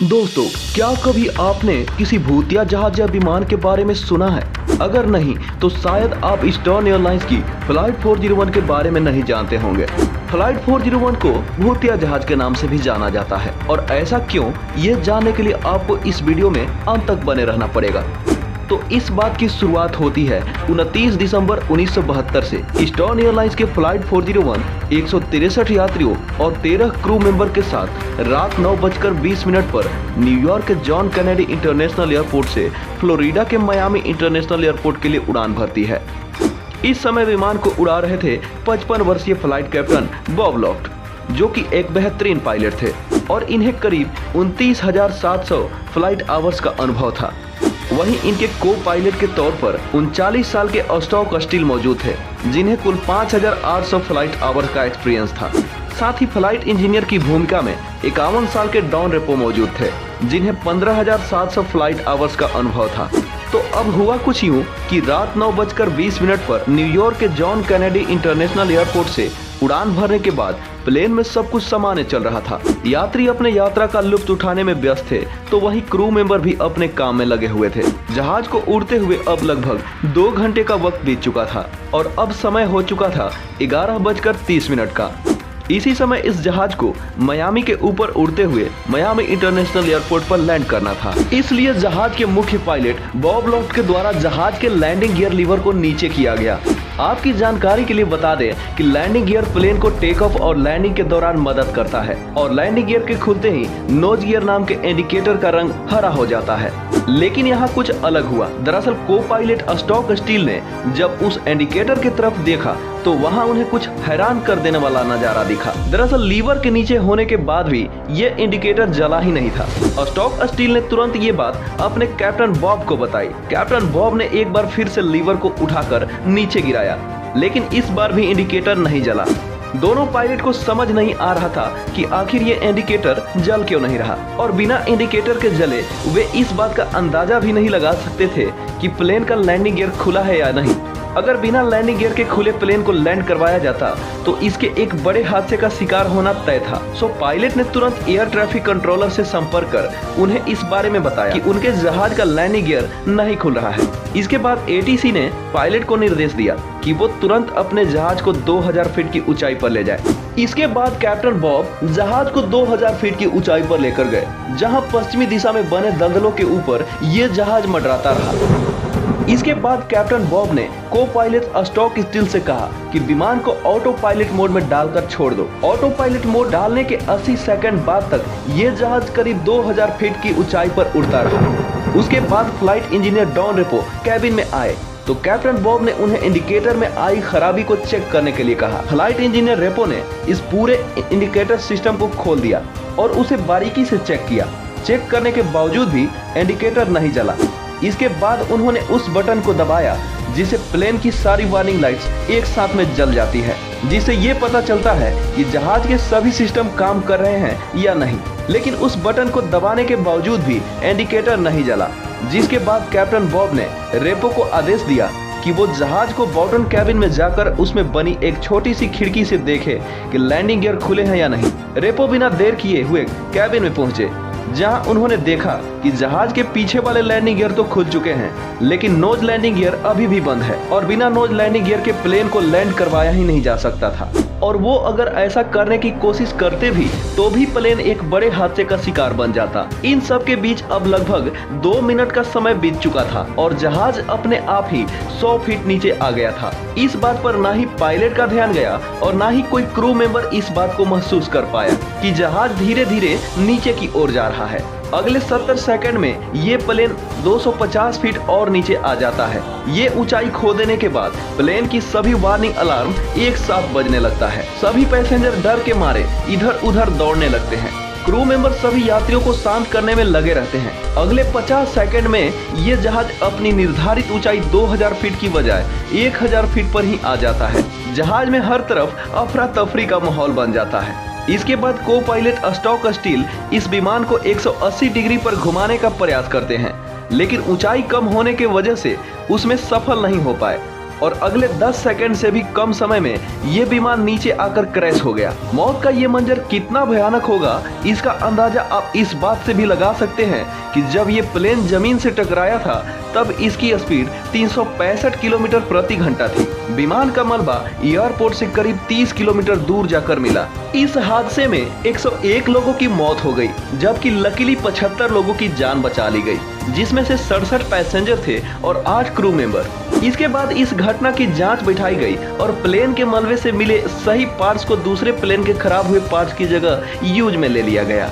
दोस्तों, क्या कभी आपने किसी भूतिया जहाज या विमान के बारे में सुना है? अगर नहीं तो शायद आप ईस्टर्न एयरलाइंस की फ्लाइट 401 के बारे में नहीं जानते होंगे। फ्लाइट 401 को भूतिया जहाज के नाम से भी जाना जाता है, और ऐसा क्यों, ये जानने के लिए आपको इस वीडियो में अंत तक बने रहना पड़ेगा। तो इस बात की शुरुआत होती है 29 दिसंबर 1972 से। ईस्टर्न एयरलाइंस के फ्लाइट 401 163 यात्रियों और 13 क्रू मेंबर के साथ रात 9:20 पर न्यूयॉर्क के जॉन कैनेडी इंटरनेशनल एयरपोर्ट से फ्लोरिडा के मायामी इंटरनेशनल एयरपोर्ट के लिए उड़ान भरती है। इस समय विमान को उड़ा रहे थे 55 वर्षीय फ्लाइट कैप्टन बॉब लॉफ्ट, जो कि एक बेहतरीन पायलट थे और इन्हें करीब 29,700 फ्लाइट आवर्स का अनुभव था। वहीं इनके को पायलट के तौर पर 39 साल के स्टॉक स्टील मौजूद थे, जिन्हें कुल 5,800 फ्लाइट आवर का एक्सपीरियंस था। साथ ही फ्लाइट इंजीनियर की भूमिका में 51 साल के डॉन रेपो मौजूद थे, जिन्हें 15,700 फ्लाइट आवर्स का अनुभव था। तो अब हुआ कुछ यूं कि रात 9:20 पर न्यूयॉर्क के जॉन कैनेडी इंटरनेशनल एयरपोर्ट से उड़ान भरने के बाद प्लेन में सब कुछ सामान्य चल रहा था। यात्री अपने यात्रा का लुत्फ उठाने में व्यस्त थे, तो वहीं क्रू मेंबर भी अपने काम में लगे हुए थे। जहाज को उड़ते हुए अब लगभग 2 घंटे का वक्त बीत चुका था और अब समय हो चुका था 11:30 का। इसी समय इस जहाज को मियामी के ऊपर उड़ते हुए मियामी इंटरनेशनल एयरपोर्ट पर लैंड करना था। इसलिए जहाज के मुख्य पायलट बॉब लॉफ्ट के द्वारा जहाज के लैंडिंग गियर लीवर को नीचे किया गया। आपकी जानकारी के लिए बता दें कि लैंडिंग गियर प्लेन को टेक ऑफ और लैंडिंग के दौरान मदद करता है, और लैंडिंग गियर के खुलते ही नोज गियर नाम के इंडिकेटर का रंग हरा हो जाता है। लेकिन यहाँ कुछ अलग हुआ। दरअसल को पायलट स्टॉक स्टील ने जब उस इंडिकेटर की तरफ देखा तो वहाँ उन्हें कुछ हैरान कर देने वाला नजारा दिखा। दरअसल लीवर के नीचे होने के बाद भी ये इंडिकेटर जला ही नहीं था। स्टॉक स्टील ने तुरंत ये बात अपने कैप्टन बॉब को बताई। कैप्टन बॉब ने एक बार फिर से लीवर को उठाकर नीचे गिराया, लेकिन इस बार भी इंडिकेटर नहीं जला। दोनों पायलट को समझ नहीं आ रहा था कि आखिर ये इंडिकेटर जल क्यों नहीं रहा, और बिना इंडिकेटर के जले वे इस बात का अंदाजा भी नहीं लगा सकते थे कि प्लेन का लैंडिंग गियर खुला है या नहीं। अगर बिना लैंडिंग गियर के खुले प्लेन को लैंड करवाया जाता तो इसके एक बड़े हादसे का शिकार होना तय था। सो पायलट ने तुरंत एयर ट्रैफिक कंट्रोलर से संपर्क कर उन्हें इस बारे में बताया कि उनके जहाज का लैंडिंग गियर नहीं खुल रहा है। इसके बाद एटीसी ने पायलट को निर्देश दिया कि वो तुरंत अपने जहाज को 2000 फीट की ऊंचाई पर ले जाए। इसके बाद कैप्टन बॉब जहाज को 2000 फीट की ऊंचाई पर लेकर गए, जहां पश्चिमी दिशा में बने दलदलों के ऊपर ये जहाज मंडराता रहा। इसके बाद कैप्टन बॉब ने को पायलट स्टॉक स्टील से कहा कि विमान को ऑटो पायलट मोड में डालकर छोड़ दो। ऑटो पायलट मोड डालने के 80 सेकंड बाद तक ये जहाज करीब 2000 फीट की ऊंचाई पर उड़ता रहा। उसके बाद flight engineer Don Repo cabin में आए तो कैप्टन बॉब ने उन्हें इंडिकेटर में आई खराबी को चेक करने के लिए कहा। फ्लाइट इंजीनियर रेपो ने इस पूरे इंडिकेटर सिस्टम को खोल दिया और उसे बारीकी से चेक किया। चेक करने के बावजूद भी इंडिकेटर नहीं जला। इसके बाद उन्होंने उस बटन को दबाया जिसे प्लेन की सारी वार्निंग लाइट्स एक साथ में जल जाती है, जिससे ये पता चलता है कि जहाज के सभी सिस्टम काम कर रहे हैं या नहीं। लेकिन उस बटन को दबाने के बावजूद भी इंडिकेटर नहीं जला, जिसके बाद कैप्टन बॉब ने रेपो को आदेश दिया कि वो जहाज को बॉटम कैबिन में जाकर उसमें बनी एक छोटी सी खिड़की से देखे कि लैंडिंग गियर खुले हैं या नहीं। रेपो बिना देर किए हुए कैबिन में पहुंचे, जहां उन्होंने देखा कि जहाज के पीछे वाले लैंडिंग गियर तो खुल चुके हैं, लेकिन नोज लैंडिंग गियर अभी भी बंद है, और बिना नोज लैंडिंग गियर के प्लेन को लैंड करवाया ही नहीं जा सकता था। और वो अगर ऐसा करने की कोशिश करते भी तो भी प्लेन एक बड़े हादसे का शिकार बन जाता। इन सब के बीच अब लगभग 2 मिनट का समय बीत चुका था और जहाज अपने आप ही 100 फीट नीचे आ गया था। इस बात पर ना ही पायलट का ध्यान गया और ना ही कोई क्रू मेंबर इस बात को महसूस कर पाया कि जहाज धीरे धीरे नीचे की ओर जा रहा है। अगले 70 सेकंड में ये प्लेन 250 फीट और नीचे आ जाता है। ये ऊंचाई खो देने के बाद प्लेन की सभी वार्निंग अलार्म एक साथ बजने लगता है। सभी पैसेंजर डर के मारे इधर उधर दौड़ने लगते हैं। क्रू मेंबर सभी यात्रियों को शांत करने में लगे रहते हैं। अगले 50 सेकंड में ये जहाज अपनी निर्धारित ऊंचाई 2000 फीट की बजाय 1000 फीट पर ही आ जाता है। जहाज में हर तरफ अफरा तफरी का माहौल बन जाता है। इसके बाद को पायलट स्टॉक स्टील इस विमान को 180 डिग्री पर घुमाने का प्रयास करते हैं, लेकिन ऊंचाई कम होने के वजह से उसमें सफल नहीं हो पाए। और अगले 10 सेकंड से भी कम समय में ये विमान नीचे आकर क्रैश हो गया। मौत का ये मंजर कितना भयानक होगा इसका अंदाजा आप इस बात से भी लगा सकते हैं कि जब ये प्लेन जमीन से टकराया था तब इसकी स्पीड 365 किलोमीटर प्रति घंटा थी। विमान का मलबा एयरपोर्ट से करीब 30 किलोमीटर दूर जाकर मिला। इस हादसे में 101 लोगों की मौत हो गई, जबकि लकीली 75 लोगों की जान बचा ली गई, जिसमें से 67 पैसेंजर थे और 8 क्रू मेंबर। इसके बाद इस घटना की जांच बिठाई गई और प्लेन के मलबे से मिले सही पार्ट्स को दूसरे प्लेन के खराब हुए पार्ट्स की जगह यूज में ले लिया गया।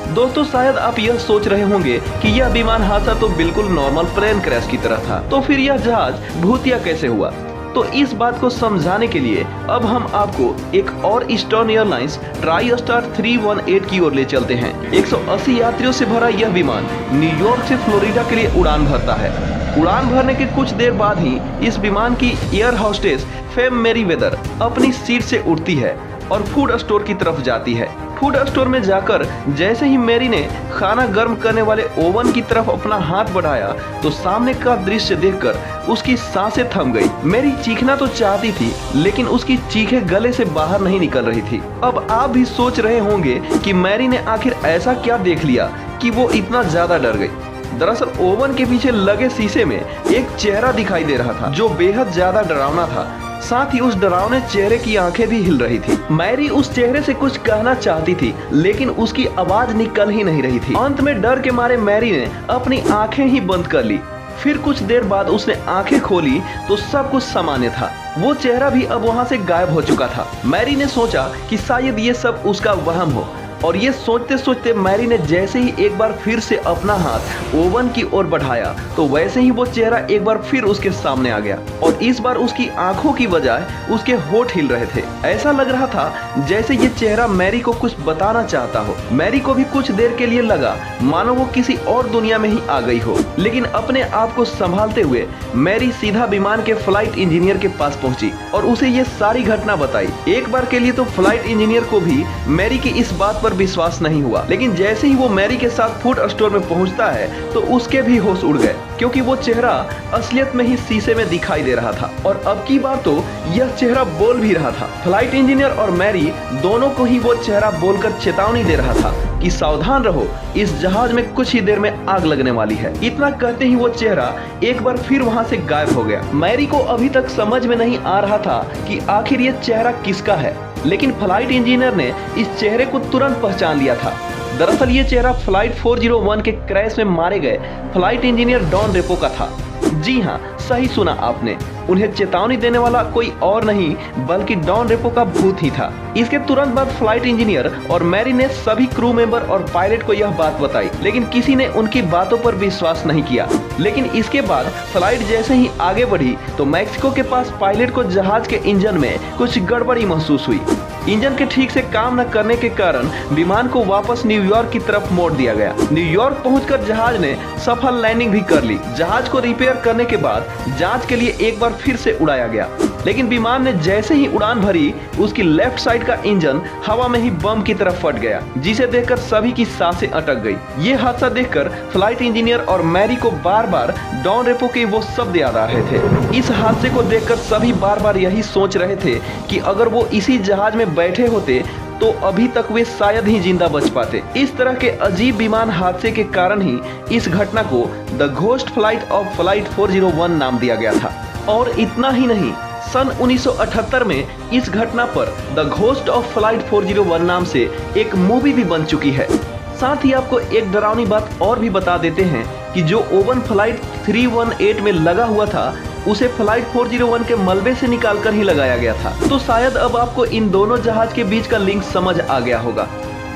दोस्तों, शायद आप यह सोच रहे होंगे कि यह विमान हादसा तो बिल्कुल नॉर्मल प्लेन क्रैश की तरह था, तो फिर यह जहाज भूतिया कैसे हुआ? तो इस बात को समझाने के लिए अब हम आपको एक और ईस्टर्न एयरलाइंस ट्राईस्टार 318 की ओर ले चलते हैं। 180 यात्रियों से भरा यह विमान न्यूयॉर्क से फ्लोरिडा के लिए उड़ान भरता है। उड़ान भरने के कुछ देर बाद ही इस विमान की एयर होस्टेस फेम मेरीवेदर अपनी सीट से उठती है और फूड स्टोर की तरफ जाती है। फूड स्टोर में जाकर जैसे ही मैरी ने खाना गर्म करने वाले ओवन की तरफ अपना हाथ बढ़ाया तो सामने का दृश्य देखकर उसकी सांसें थम गई। मैरी चीखना तो चाहती थी, लेकिन उसकी चीखें गले से बाहर नहीं निकल रही थी। अब आप भी सोच रहे होंगे कि मैरी ने आखिर ऐसा क्या देख लिया कि वो इतना ज्यादा डर गई। दरअसल ओवन के पीछे लगे शीशे में एक चेहरा दिखाई दे रहा था जो बेहद ज्यादा डरावना था। साथ ही उस डरावने चेहरे की आंखें भी हिल रही थी। मैरी उस चेहरे से कुछ कहना चाहती थी, लेकिन उसकी आवाज निकल ही नहीं रही थी। अंत में डर के मारे मैरी ने अपनी आंखें ही बंद कर ली। फिर कुछ देर बाद उसने आंखें खोली तो सब कुछ सामान्य था। वो चेहरा भी अब वहां से गायब हो चुका था। मैरी ने सोचा कि शायद ये सब उसका वहम हो, और ये सोचते सोचते मैरी ने जैसे ही एक बार फिर से अपना हाथ ओवन की ओर बढ़ाया तो वैसे ही वो चेहरा एक बार फिर उसके सामने आ गया, और इस बार उसकी आंखों की बजाय उसके होठ हिल रहे थे। ऐसा लग रहा था जैसे ये चेहरा मैरी को कुछ बताना चाहता हो। मैरी को भी कुछ देर के लिए लगा मानो वो किसी और दुनिया में ही आ गई हो, लेकिन अपने आप को संभालते हुए मैरी सीधा विमान के फ्लाइट इंजीनियर के पास पहुंची और उसे ये सारी घटना बताई। एक बार के लिए तो फ्लाइट इंजीनियर को भी मैरी की इस बात पर विश्वास नहीं हुआ, लेकिन जैसे ही वो मैरी के साथ फूड स्टोर में पहुंचता है तो उसके भी होश उड़ गए, क्योंकि वो चेहरा असलियत में ही शीशे में दिखाई दे रहा था। और अब की बार तो यह चेहरा बोल भी रहा था। फ्लाइट इंजीनियर और मैरी दोनों को ही वो चेहरा बोलकर चेतावनी दे रहा था कि सावधान रहो, इस जहाज में कुछ ही देर में आग लगने वाली है। इतना कहते ही वो चेहरा एक बार फिर वहां से गायब हो गया। मैरी को अभी तक समझ में नहीं आ रहा था कि आखिर ये चेहरा किसका है, लेकिन फ्लाइट इंजीनियर ने इस चेहरे को तुरंत पहचान लिया था। दरअसल ये चेहरा फ्लाइट 401 के क्रैश में मारे गए फ्लाइट इंजीनियर डॉन रेपो का था। जी हाँ, सही सुना आपने, उन्हें चेतावनी देने वाला कोई और नहीं बल्कि डॉन रेपो का भूत ही था। इसके तुरंत बाद फ्लाइट इंजीनियर और मैरी ने सभी क्रू मेंबर और पायलट को यह बात बताई, लेकिन किसी ने उनकी बातों पर विश्वास नहीं किया। लेकिन इसके बाद फ्लाइट जैसे ही आगे बढ़ी तो मैक्सिको के पास पायलट को जहाज के इंजन में कुछ गड़बड़ी महसूस हुई। इंजन के ठीक से काम न करने के कारण विमान को वापस न्यूयॉर्क की तरफ मोड़ दिया गया। न्यूयॉर्क पहुंचकर जहाज ने सफल लैंडिंग भी कर ली। जहाज को रिपेयर करने के बाद जांच के लिए एक बार फिर से उड़ाया गया, लेकिन विमान ने जैसे ही उड़ान भरी उसकी लेफ्ट साइड का इंजन हवा में ही बम की तरफ फट गया, जिसे देखकर सभी की सांसें अटक गई। ये हादसा देखकर फ्लाइट इंजीनियर और मैरी को बार बार डॉन रेपो के वो शब्द याद आ रहे थे। इस हादसे को देखकर सभी बार बार यही सोच रहे थे कि अगर वो इसी जहाज में बैठे होते तो अभी तक वे शायद ही जिंदा बच पाते। इस तरह के अजीब विमान हादसे के कारण ही इस घटना को the ghost flight of flight 401 नाम दिया गया था। और इतना ही नहीं, सन 1978 में इस घटना पर द घोस्ट ऑफ फ्लाइट 401 नाम से एक मूवी भी बन चुकी है। साथ ही आपको एक डरावनी बात और भी बता देते हैं कि जो ओवन फ्लाइट 318 में लगा हुआ था उसे फ्लाइट 401 के मलबे से निकालकर ही लगाया गया था। तो शायद अब आपको इन दोनों जहाज के बीच का लिंक समझ आ गया होगा।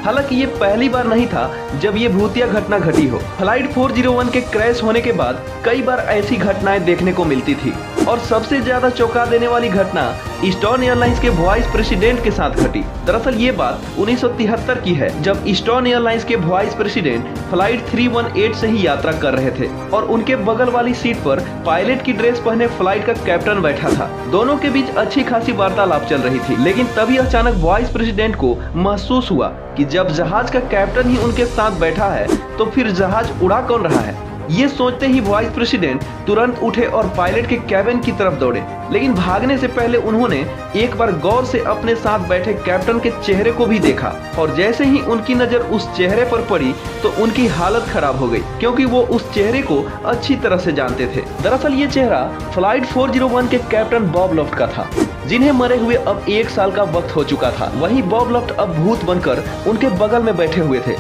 हालांकि ये पहली बार नहीं था जब ये भूतिया घटना घटी हो। फ्लाइट 401 के क्रैश होने के बाद कई बार ऐसी घटनाएं देखने को मिलती थी, और सबसे ज्यादा चौंका देने वाली घटना ईस्टर्न एयरलाइंस के वाइस प्रेसिडेंट के साथ घटी। दरअसल ये बात 1973 की है, जब ईस्टर्न एयरलाइंस के वाइस प्रेसिडेंट फ्लाइट 318 से ही यात्रा कर रहे थे और उनके बगल वाली सीट पर पायलट की ड्रेस पहने फ्लाइट का कैप्टन बैठा था। दोनों के बीच अच्छी खासी वार्तालाप चल रही थी, लेकिन तभी अचानक वाइस प्रेसिडेंट को महसूस हुआ कि जब जहाज का कैप्टन ही उनके साथ बैठा है तो फिर जहाज उड़ा कौन रहा है। ये सोचते ही वाइस प्रेसिडेंट तुरंत उठे और पायलट के कैबिन की तरफ दौड़े, लेकिन भागने से पहले उन्होंने एक बार गौर से अपने साथ बैठे कैप्टन के चेहरे को भी देखा और जैसे ही उनकी नजर उस चेहरे पर पड़ी तो उनकी हालत खराब हो गई, क्योंकि वो उस चेहरे को अच्छी तरह से जानते थे। दरअसल ये चेहरा फ्लाइट 401 के कैप्टन बॉब लॉफ्ट का था, जिन्हें मरे हुए अब 1 साल का वक्त हो चुका था। वहीं बॉब लॉफ्ट अब भूत बनकर उनके बगल में बैठे हुए थे।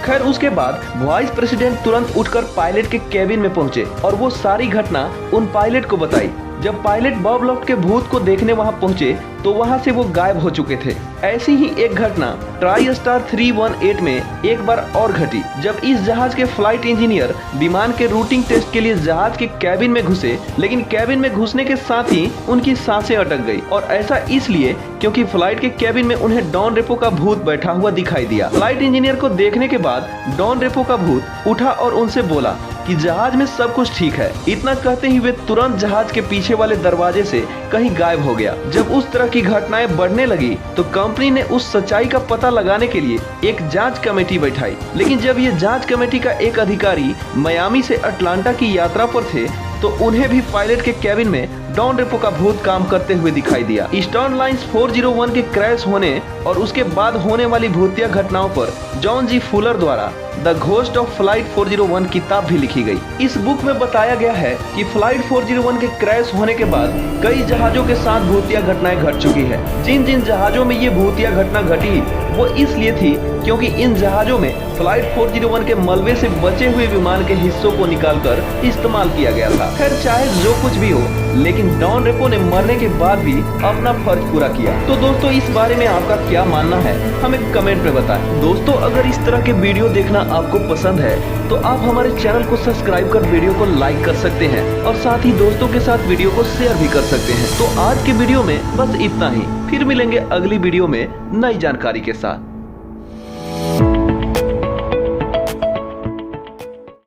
खैर उसके बाद वाइस प्रेसिडेंट तुरंत उठकर पायलट के केबिन में पहुंचे और वो सारी घटना उन पायलट को बताई। जब पायलट बॉब लॉफ्ट के भूत को देखने वहां पहुंचे तो वहां से वो गायब हो चुके थे। ऐसी ही एक घटना ट्राई स्टार 318 में एक बार और घटी, जब इस जहाज के फ्लाइट इंजीनियर विमान के रूटिंग टेस्ट के लिए जहाज के कैबिन में घुसे, लेकिन कैबिन में घुसने के साथ ही उनकी सांसें अटक गई और ऐसा इसलिए क्योंकि फ्लाइट के कैबिन में उन्हें डॉन रेपो का भूत बैठा हुआ दिखाई दिया। फ्लाइट इंजीनियर को देखने के बाद डॉन रेपो का भूत उठा और उनसे बोला कि जहाज में सब कुछ ठीक है। इतना कहते ही वे तुरंत जहाज के पीछे वाले दरवाजे से कहीं गायब हो गया। जब उस तरह की घटनाएं बढ़ने लगी तो कंपनी ने उस सच्चाई का पता लगाने के लिए एक जांच कमेटी बैठाई, लेकिन जब ये जांच कमेटी का एक अधिकारी मियामी से अटलांटा की यात्रा पर थे तो उन्हें भी पायलट के कैबिन में डॉन रेपो का भूत काम करते हुए दिखाई दिया। ईस्टर्न लाइंस 401 के क्रैश होने और उसके बाद होने वाली भूतिया घटनाओं पर जॉन जी फुलर द्वारा द घोस्ट ऑफ फ्लाइट 401 किताब भी लिखी गई। इस बुक में बताया गया है कि फ्लाइट 401 के क्रैश होने के बाद कई जहाजों के साथ भूतिया घटनाएं घट चुकी है। जिन जिन जहाजों में ये भूतिया घटना घटी वो इसलिए थी क्योंकि इन जहाजों में फ्लाइट 401 के मलबे से बचे हुए विमान के हिस्सों को निकालकर इस्तेमाल किया गया था। खैर चाहे जो कुछ भी हो, लेकिन डॉन रेपो ने मरने के बाद भी अपना फर्ज पूरा किया। तो दोस्तों इस बारे में आपका क्या मानना है हमें कमेंट में बताएं। दोस्तों अगर इस तरह के वीडियो देखना आपको पसंद है तो आप हमारे चैनल को सब्सक्राइब कर वीडियो को लाइक कर सकते हैं और साथ ही दोस्तों के साथ वीडियो को शेयर भी कर सकते हैं। तो आज के वीडियो में बस इतना ही, फिर मिलेंगे अगली वीडियो में नई जानकारी के साथ।